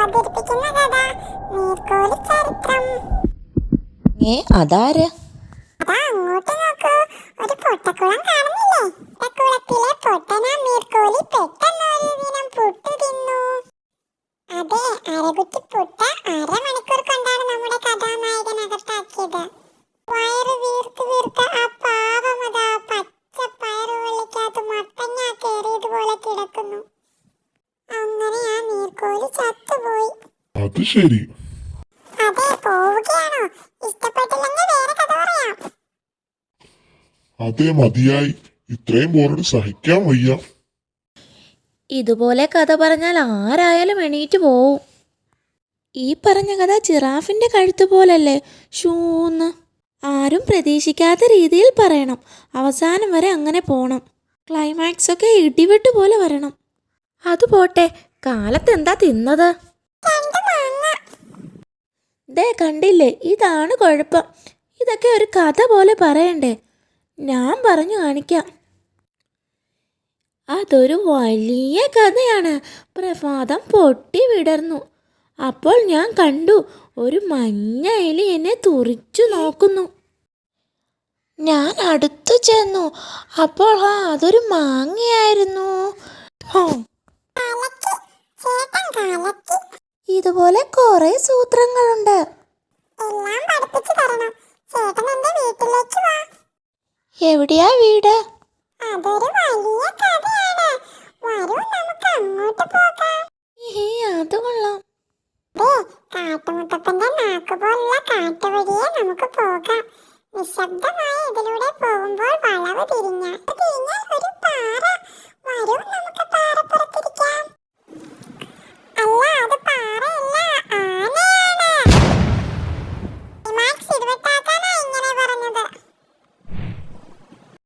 അവതരിപ്പിക്കുന്ന കഥ നീർക്കോലി ചരിത്രം. അതാര്? അതാ അങ്ങോട്ട് നോക്കൂ, ഒരു പൊട്ടക്കുളം കാണുന്നില്ലേ? പൊട്ടക്കുളത്തിലെ പൊട്ടനാ നീർക്കോലി പെട്ടെന്നൊരു ദിനം പുട്ടു തിന്നു. അതെ, അരകുറ്റി പുട്ട് 1/2 മണിക്കൂർ കൊണ്ടാണ് നമ്മുടെ കഥാനായകൻ അകത്താക്കിയത്. വയറ് വീർത്ത് വീർത്ത് ആ പാവമതാ പച്ച പയറുവള്ളിക്കകത്ത് മത്തങ്ങ കയറിയതുപോലെ കിടക്കുന്നു. അങ്ങനെ ആ നീർക്കോലി ചത്തുപോയി. അത് ശരി. അതെ, പോവുകയാണോ? ഇഷ്ടപ്പെട്ടില്ലെങ്കിൽ വേറെ കഥ പറയാം. അതെ, മതിയായി. ഇത്രയും ബോറടി സഹിക്കാൻ വയ്യ. ഇതുപോലെ കഥ പറഞ്ഞാൽ ആരായാലും എണീറ്റ് പോവും. ഈ പറഞ്ഞ കഥ ജിറാഫിൻ്റെ കഴുത്ത് പോലല്ലേ, ഷൂന്ന്. ആരും പ്രതീക്ഷിക്കാത്ത രീതിയിൽ പറയണം, അവസാനം വരെ അങ്ങനെ പോണം. ക്ലൈമാക്സ് ഒക്കെ ഇടിവെട്ട് പോലെ വരണം. അത് പോട്ടെ, കാലത്ത് എന്താ തിന്നത്? ദേ കണ്ടില്ലേ, ഇതാണ് കുഴപ്പം. ഇതൊക്കെ ഒരു കഥ പോലെ പറയണ്ടേ? ഞാൻ പറഞ്ഞു കാണിക്കാം. അതൊരു വലിയ കഥയാണ്. പ്രഭാതം പൊട്ടി വിടർന്നു. അപ്പോൾ ഞാൻ കണ്ടു, ഒരു മഞ്ഞ എലി എന്നെ തുറിച്ചു നോക്കുന്നു. ഞാൻ അടുത്തു ചെന്നു. അപ്പോൾ അതൊരു മാങ്ങയായിരുന്നു. ഇതുപോലെ കുറെ സൂത്രങ്ങളുണ്ട്. എല്ലാം പഠിപ്പിച്ചു തരണം. ചേട്ടൻ എന്റെ വീട്ടിലേക്ക് വാ. എവിടെയാ വീട്? അതൊരു വലിയ കഥയാണ്. വരൂ, നമുക്ക് അങ്ങോട്ട് പോകാം. അത്